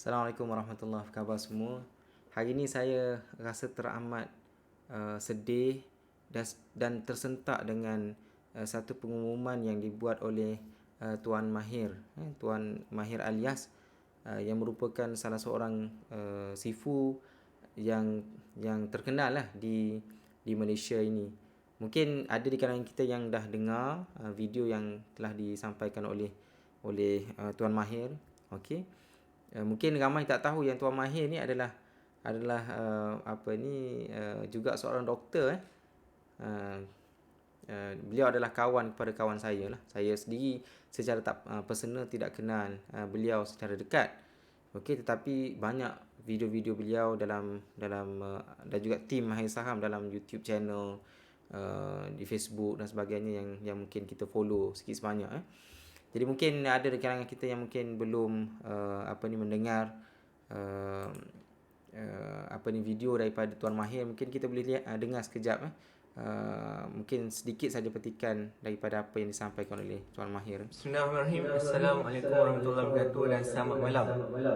Assalamualaikum warahmatullahi wabarakatuh semua. Hari ini saya rasa teramat sedih dan tersentak dengan satu pengumuman yang dibuat oleh Tuan Mahir, Tuan Mahir Alias, yang merupakan salah seorang sifu yang terkenal lah di Malaysia ini. Mungkin ada di kalangan kita yang dah dengar video yang telah disampaikan oleh Tuan Mahir. Okey. Mungkin ramai tak tahu yang Tuan Mahir ni adalah juga seorang doktor. Beliau adalah kawan kepada kawan saya lah. Saya sendiri secara personal tidak kenal beliau secara dekat. Okey, tetapi banyak video-video beliau dalam dan juga tim Mahir Saham dalam YouTube channel, di Facebook dan sebagainya yang mungkin kita follow sikit sebanyak. Jadi mungkin ada di kalangan kita yang mungkin belum mendengar video daripada Tuan Mahir. Mungkin kita boleh dengar sekejap. Mungkin sedikit saja petikan daripada apa yang disampaikan oleh Tuan Mahir. Bismillahirrahmanirrahim. Assalamualaikum warahmatullahi wabarakatuh dan selamat malam.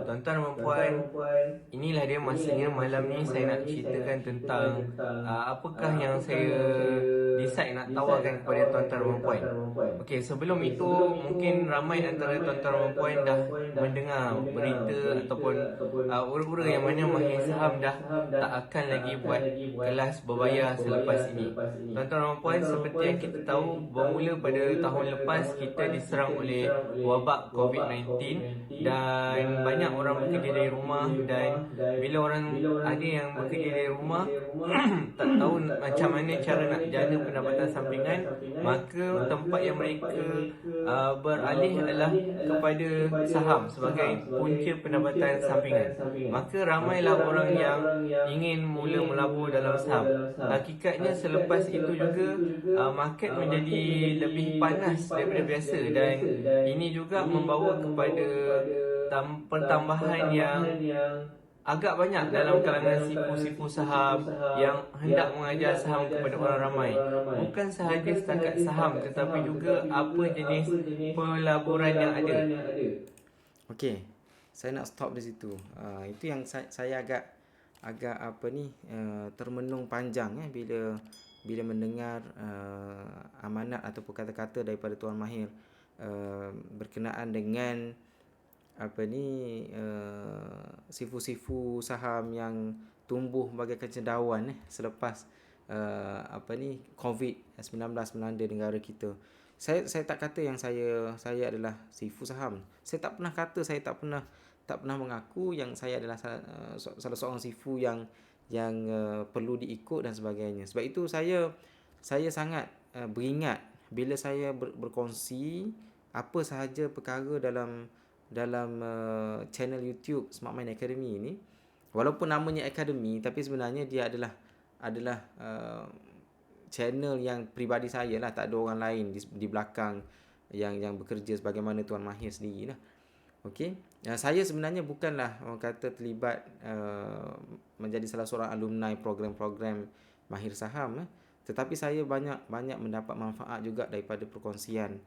Tuan-tuan dan puan, inilah dia masanya malam ni saya nak ceritakan tentang apakah yang saya decide nak tawarkan kepada tuan-tuan dan puan. Okey, sebelum itu mungkin ramai antara tuan-tuan dan puan dah mendengar berita ataupun ura-ura yang mana Mahir Saham dah tak akan lagi buat kelas berbayar selepas ini. Tuan-tuan dan puan, seperti yang kita tahu, bermula pada tahun lepas kita diserang oleh wabak COVID-19 dan banyak orang bekerja dari rumah, dan bila orang ada yang bekerja dari rumah tak tahu macam mana cara nak jana pendapatan sampingan, maka tempat yang mereka beralih adalah kepada saham sebagai punca pendapatan sampingan. Maka ramailah orang yang ingin mula melabur dalam saham. Hakikatnya selepas itu juga market menjadi lebih panas daripada biasa, dan ini juga membawa kepada pertambahan yang agak banyak dalam kalangan sifu-sifu saham yang hendak mengajar saham kepada orang ramai. Bukan sahaja setakat saham, tetapi juga apa jenis pelaburan yang ada. Okey, saya nak stop di situ. Itu yang saya agak termenung panjang bila mendengar amanat ataupun kata-kata daripada Tuan Mahir berkenaan dengan sifu-sifu saham yang tumbuh bagaikan cendawan selepas COVID-19 melanda negara kita. Saya tak kata yang saya adalah sifu saham. Saya tak pernah mengaku yang saya adalah salah seorang sifu yang perlu diikut dan sebagainya. Sebab itu saya sangat beringat bila saya berkongsi apa sahaja perkara dalam channel YouTube Smart Mind Academy ini. Walaupun namanya Academy, tapi sebenarnya dia adalah channel yang peribadi saya lah. Tak ada orang lain di belakang yang bekerja sebagaimana Tuan Mahir sendiri lah. Okey, saya sebenarnya bukanlah orang kata terlibat menjadi salah seorang alumni program-program Mahir Saham, tetapi saya banyak mendapat manfaat juga daripada perkongsian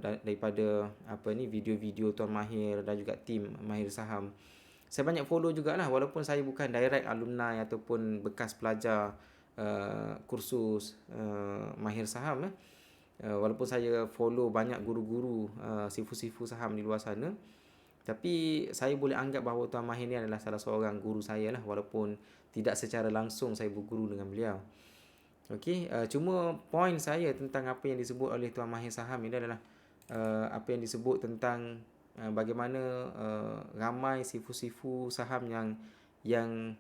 daripada video-video Tuan Mahir dan juga tim Mahir Saham. Saya banyak follow jugalah, walaupun saya bukan direct alumni ataupun bekas pelajar kursus Mahir Saham. Walaupun saya follow banyak guru-guru sifu-sifu saham di luar sana, tapi saya boleh anggap bahawa Tuan Mahir ni adalah salah seorang guru saya lah, walaupun tidak secara langsung saya berguru dengan beliau. Okey, cuma poin saya tentang apa yang disebut oleh Tuan Mahir Saham ini adalah apa yang disebut tentang bagaimana ramai sifu-sifu saham yang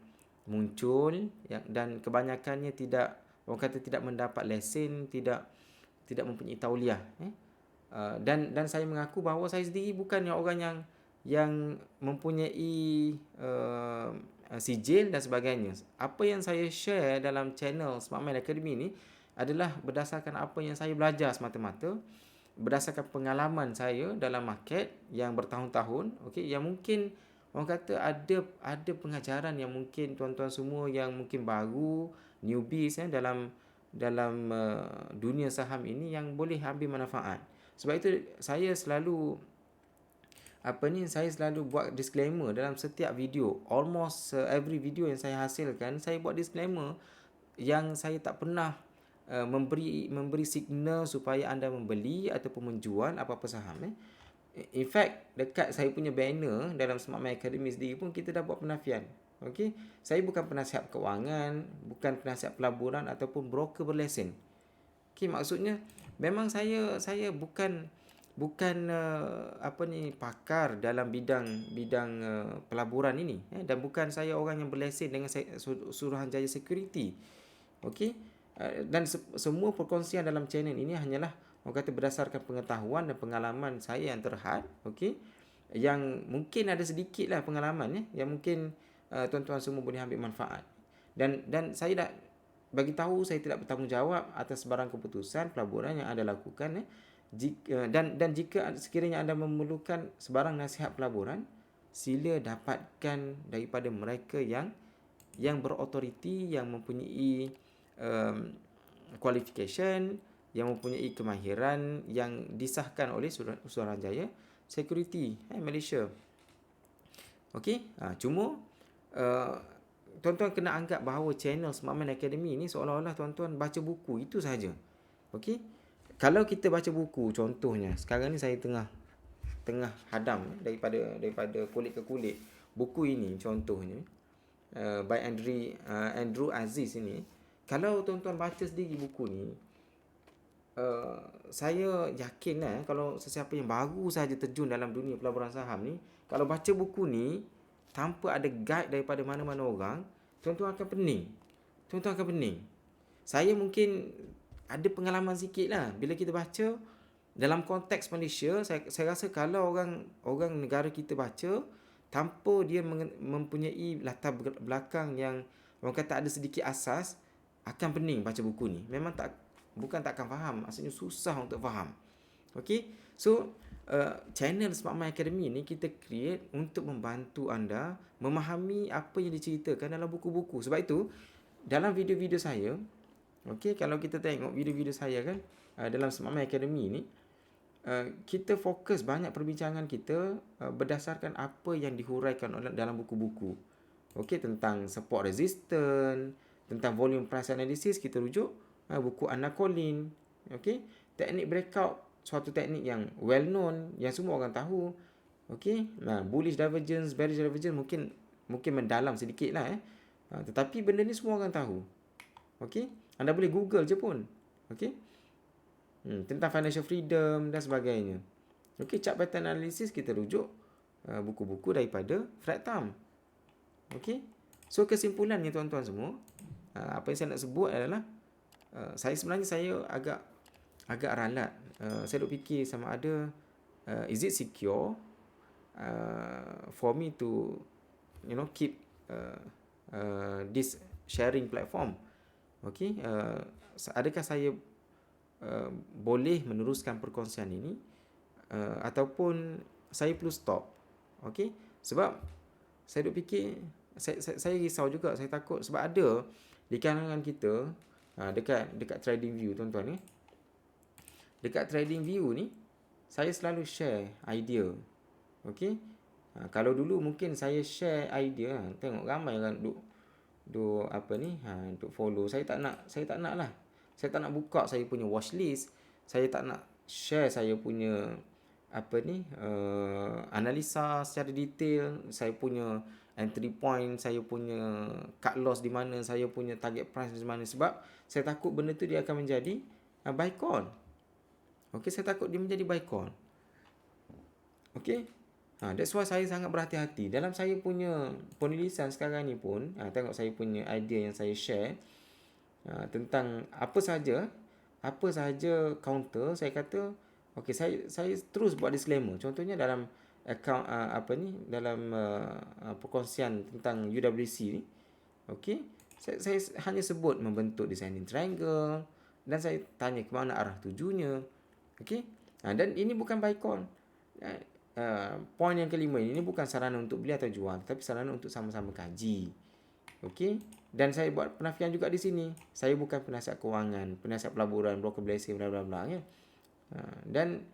muncul dan kebanyakannya tidak mendapat lesen, tidak mempunyai tauliah. Dan saya mengaku bahawa saya sendiri bukannya orang yang mempunyai sijil dan sebagainya. Apa yang saya share dalam channel Smart Mind Academy ni adalah berdasarkan apa yang saya belajar semata-mata, berdasarkan pengalaman saya dalam market yang bertahun-tahun. Okey, yang mungkin orang kata ada pengajaran yang mungkin tuan-tuan semua yang mungkin baru, newbies dalam dunia saham ini yang boleh ambil manfaat. Sebab itu saya selalu saya selalu buat disclaimer dalam setiap video. Almost every video yang saya hasilkan, saya buat disclaimer yang saya tak pernah memberi signal supaya anda membeli ataupun menjual apa-apa saham. In fact, dekat saya punya banner dalam Smart My Academy sendiri pun kita dah buat penafian. Okey, saya bukan penasihat keuangan, bukan penasihat pelaburan ataupun broker berlesen. Okey, maksudnya memang saya bukan pakar dalam bidang pelaburan ini, dan bukan saya orang yang berlesen dengan Suruhanjaya Security. Okey, dan semua perkongsian dalam channel ini hanyalah orang kata berdasarkan pengetahuan dan pengalaman saya yang terhad. Okey, yang mungkin ada sedikit lah pengalaman yang mungkin tuan-tuan semua boleh ambil manfaat. Dan saya dah bagi tahu saya tidak bertanggungjawab atas sebarang keputusan pelaburan yang anda lakukan. Dan jika sekiranya anda memerlukan sebarang nasihat pelaburan, sila dapatkan daripada mereka yang berautoriti, yang mempunyai qualification, yang mempunyai kemahiran yang disahkan oleh Suruhanjaya Security Malaysia. Okey, cuma tuan-tuan kena anggap bahawa channel Smart Mind Academy ni seolah-olah tuan-tuan baca buku itu sahaja. Okey, kalau kita baca buku, contohnya sekarang ni saya tengah hadam daripada kulit ke kulit buku ini, contohnya by Andrew Aziz ini. Kalau tuan-tuan baca sendiri buku ni, saya yakin kalau sesiapa yang baru saja terjun dalam dunia pelaburan saham ni, kalau baca buku ni tanpa ada guide daripada mana-mana orang, tuan-tuan akan pening. Saya mungkin ada pengalaman sikit lah bila kita baca dalam konteks Malaysia. Saya rasa kalau orang negara kita baca tanpa dia mempunyai latar belakang yang orang kata ada sedikit asas, akan pening baca buku ni. Memang bukan takkan faham, maksudnya susah untuk faham. Okey, so channel Smart My Academy ni kita create untuk membantu anda memahami apa yang diceritakan dalam buku-buku. Sebab itu dalam video-video saya, okey, kalau kita tengok video-video saya kan dalam Smart My Academy ni, kita fokus banyak perbincangan kita berdasarkan apa yang dihuraikan dalam buku-buku. Okey, tentang support resistance, tentang volume price analysis kita rujuk buku Anna Collin. Okey, teknik breakout, suatu teknik yang well known, yang semua orang tahu. Okey, bullish divergence, bearish divergence mungkin mendalam sedikit lah tetapi benda ni semua orang tahu. Okey, anda boleh Google je pun. Okey, tentang financial freedom dan sebagainya. Okey, chart pattern analysis kita rujuk buku-buku daripada Fred Tham. Okey, so kesimpulannya tuan-tuan semua, apa yang saya nak sebut adalah saya agak ralat. Saya duk fikir sama ada is it secure for me to keep this sharing platform. Okey, adakah saya boleh meneruskan perkongsian ini ataupun saya perlu stop. Okey, sebab saya duk fikir, saya risau juga, saya takut sebab ada di kalangan kita dekat TradingView tuan-tuan ni. Dekat TradingView ni saya selalu share idea. Okey, kalau dulu mungkin saya share idea, tengok ramai orang duk follow. Saya tak nak lah. Saya tak nak buka saya punya watch list. Saya tak nak share saya punya analisa secara detail, saya punya entry point, saya punya cut loss di mana, saya punya target price di mana, sebab saya takut benda tu dia akan menjadi buy call. Okey, saya takut dia menjadi buy call. Okey, that's why saya sangat berhati-hati dalam saya punya penulisan sekarang ni pun. Tengok saya punya idea yang saya share tentang apa sahaja counter, saya kata okey, saya terus buat disclaimer. Contohnya dalam account dalam perkongsian tentang UWC ni, okey, saya hanya sebut membentuk descending triangle dan saya tanya ke mana arah tujunya. Okey, dan ini bukan buy call. Poin yang kelima ini bukan sarana untuk beli atau jual, tapi sarana untuk sama-sama kaji. Okey, dan saya buat penafian juga di sini. Saya bukan penasihat kewangan, penasihat pelaburan, broker blessing, bla bla bla ya. Dan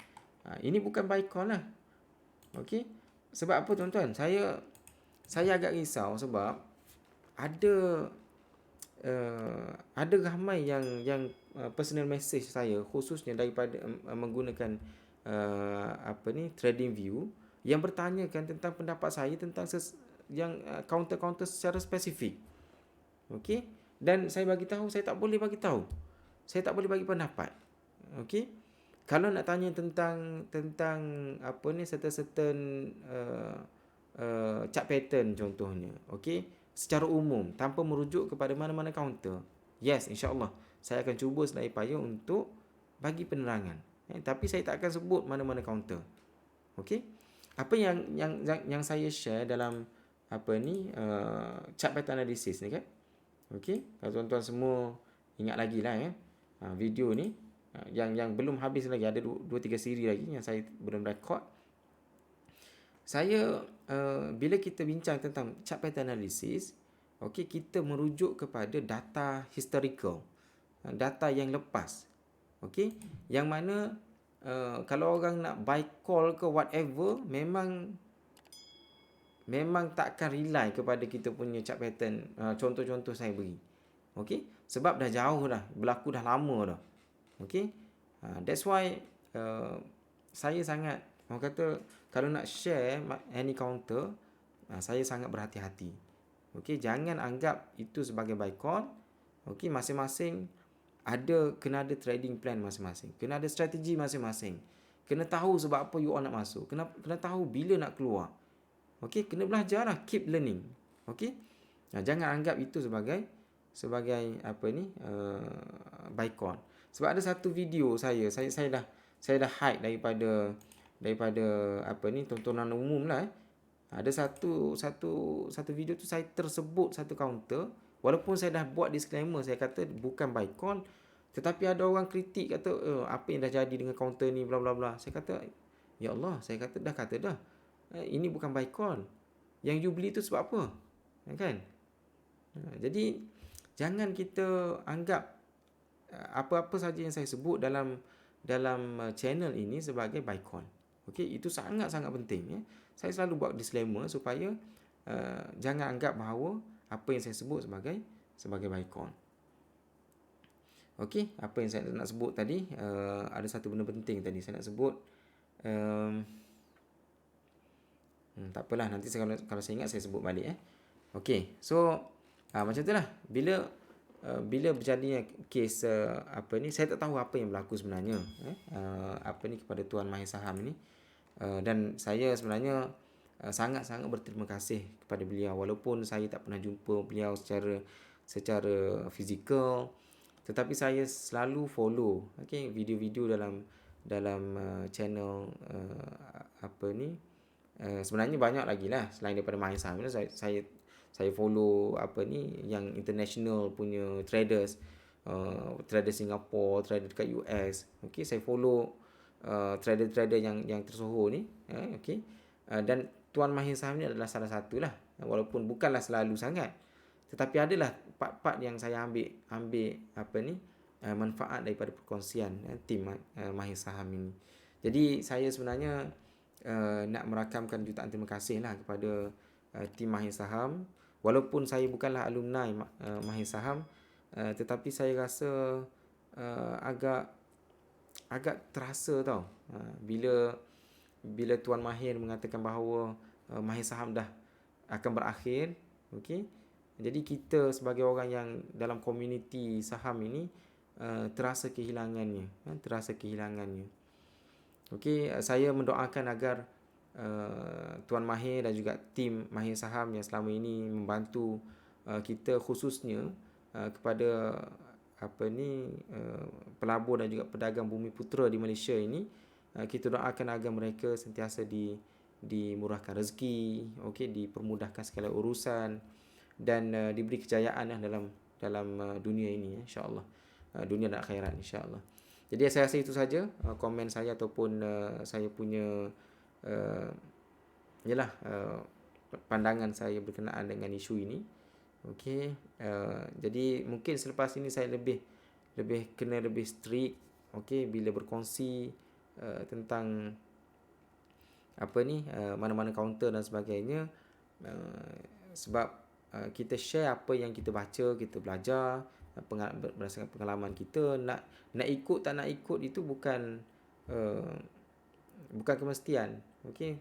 ini bukan buy call lah. Okey, Sebab apa tuan-tuan? Saya agak risau sebab ada ada ramai yang personal message saya khususnya daripada menggunakan trading view yang bertanyakan tentang pendapat saya tentang counter-counter secara spesifik. Okey? Dan saya bagi tahu saya tak boleh bagi tahu. Saya tak boleh bagi pendapat. Okey? Kalau nak tanya tentang certain chart pattern contohnya, okey, secara umum tanpa merujuk kepada mana-mana counter, yes, insya-Allah saya akan cuba sedaya upaya untuk bagi penerangan. Tapi saya tak akan sebut mana-mana counter. Okey? Apa yang saya share dalam chart pattern analysis ni kan? Okey, kalau tuan-tuan semua ingat lagi lah video ni yang belum habis lagi, ada 2-3 siri lagi yang saya belum record. Saya bila kita bincang tentang chart pattern analysis, okey, kita merujuk kepada data historical, data yang lepas. Okey, yang mana kalau orang nak buy call ke whatever, memang takkan rely kepada kita punya chart pattern. Contoh-contoh saya beri. Okey, sebab dah jauh dah, berlaku dah lama dah. Okey, that's why saya sangat, orang kata, kalau nak share any counter, saya sangat berhati-hati. Okey, jangan anggap itu sebagai buy call. Okey, masing-masing kena ada trading plan masing-masing, kena ada strategi masing-masing, kena tahu sebab apa you all nak masuk, kena tahu bila nak keluar. Okey, kena belajarlah, keep learning. Okey, jangan anggap itu sebagai buy call. Sebab ada satu video saya dah hide daripada tontonan umum lah. Ada satu video tu saya tersebut satu counter, walaupun saya dah buat disclaimer, saya kata bukan buy call, tetapi ada orang kritik kata apa yang dah jadi dengan counter ni, bla bla bla. Saya kata, ya Allah, saya kata dah ini bukan buy call. Yang you beli tu sebab apa? Kan? Jadi jangan kita anggap apa-apa saja yang saya sebut dalam channel ini sebagai buy call. Okey, itu sangat-sangat penting ya. Saya selalu buat disclaimer supaya jangan anggap bahawa apa yang saya sebut sebagai buy call. Okey, apa yang saya nak sebut tadi, ada satu benda penting tadi saya nak sebut. Tak apalah, nanti kalau saya ingat saya sebut balik. Okey, so macam itulah. Bila berjadinya kes saya tak tahu apa yang berlaku sebenarnya kepada Tuan Mahir Saham ni, dan saya sebenarnya sangat-sangat berterima kasih kepada beliau, walaupun saya tak pernah jumpa beliau secara fizikal, tetapi saya selalu follow video-video dalam channel sebenarnya banyak lagi lah selain daripada Mahir Saham. Saya follow yang international punya traders, trader Singapore, trader dekat US. Okey, saya follow trader-trader yang tersohor ni. Okey, dan Tuan Mahir Saham ni adalah salah satu lah, walaupun bukanlah selalu sangat, tetapi adalah part-part yang saya ambil manfaat daripada perkongsian tim Mahir Saham ini. Jadi saya sebenarnya nak merakamkan jutaan terima kasih lah kepada tim Mahir Saham. Walaupun saya bukanlah alumni Mahir Saham, tetapi saya rasa agak terasa tau bila Tuan Mahir mengatakan bahawa Mahir Saham dah akan berakhir. Okey, jadi kita sebagai orang yang dalam komuniti saham ini terasa kehilangannya. Okey, saya mendoakan agar Tuan Mahir dan juga tim Mahir Saham yang selama ini membantu kita, khususnya kepada pelabur dan juga pedagang Bumi Putera di Malaysia ini, kita doakan agar mereka sentiasa dimurahkan rezeki, dipermudahkan segala urusan, dan diberi kejayaan dalam dunia ini, insya-Allah, dunia dan akhirat, insya-Allah. Jadi saya rasa itu saja komen saya ataupun saya punya pandangan saya berkenaan dengan isu ini. Okey, jadi mungkin selepas ini saya lebih strict bila berkongsi tentang mana-mana kaunter dan sebagainya, sebab kita share apa yang kita baca, kita belajar berdasarkan pengalaman kita. Nak ikut tak nak ikut itu bukan kemestian. Okey,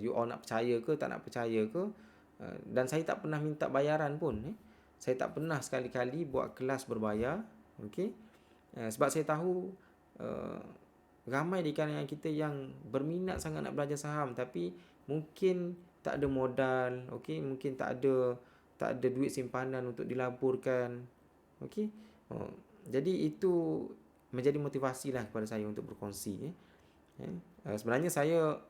you all nak percaya ke tak nak percaya ke, dan saya tak pernah minta bayaran pun. Saya tak pernah sekali-kali buat kelas berbayar. Okey, sebab saya tahu ramai di kalangan kita yang berminat sangat nak belajar saham, tapi mungkin tak ada modal, okey, mungkin tak ada duit simpanan untuk dilaburkan. Okey. Jadi itu menjadi motivasi lah kepada saya untuk berkongsi. Sebenarnya saya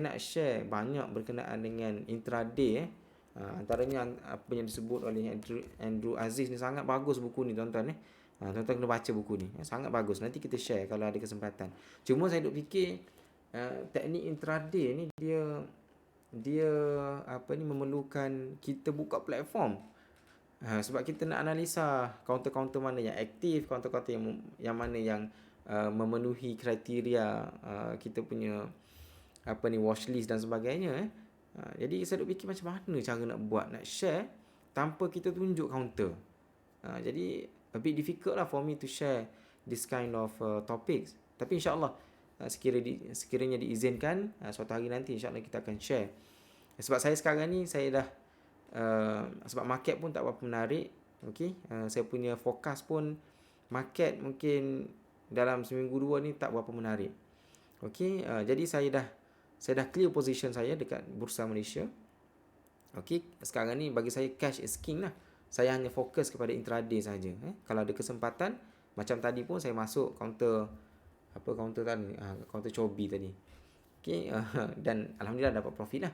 nak share banyak berkenaan dengan intraday. Antaranya apa yang disebut oleh Andrew Aziz ni, sangat bagus buku ni tuan-tuan. Tuan-tuan kena baca buku ni. Sangat bagus. Nanti kita share kalau ada kesempatan. Cuma saya duk fikir teknik intraday ni dia memerlukan kita buka platform. Sebab kita nak analisa kaunter-kaunter mana yang aktif, kaunter-kaunter yang mana yang memenuhi kriteria kita punya watchlist dan sebagainya. Jadi saya duk fikir macam mana cara nak buat, nak share tanpa kita tunjuk kaunter. Jadi a bit difficult lah for me to share this kind of topics. Tapi insyaAllah sekiranya diizinkan, suatu hari nanti insyaAllah kita akan share. Sebab saya sekarang ni saya dah sebab market pun tak berapa menarik. Okey, saya punya fokus pun market mungkin dalam seminggu dua ni tak berapa menarik. Okey, jadi saya dah clear position saya dekat Bursa Malaysia. Okey, sekarang ni bagi saya cash is king lah. Saya hanya fokus kepada intraday saja. Kalau ada kesempatan, macam tadi pun saya masuk kaunter tadi, kaunter Chobi tadi. Okey, dan alhamdulillah dapat profit lah.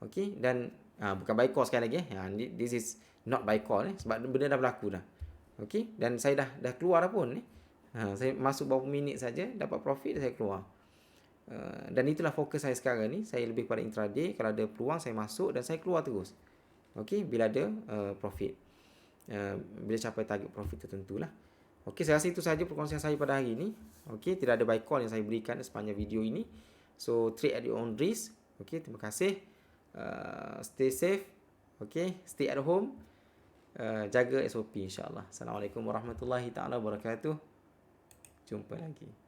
Okey, dan bukan buy call sekali lagi. This is not buy call sebab benda dah berlaku dah. Okey, dan saya dah keluar dah pun. Saya masuk beberapa minit saja dapat profit, saya keluar. Dan itulah fokus saya sekarang ni. Saya lebih pada intraday. Kalau ada peluang saya masuk dan saya keluar terus. Okey, bila ada profit. Bila capai target profit tertentu lah. Okey, saya rasa itu sahaja perkongsian saya pada hari ini. Okey, tidak ada buy call yang saya berikan sepanjang video ini. So trade at your own risk. Okey, terima kasih. Stay safe. Okay, stay at home. Jaga SOP insyaAllah. Assalamualaikum warahmatullahi taala wabarakatuh. Jumpa lagi.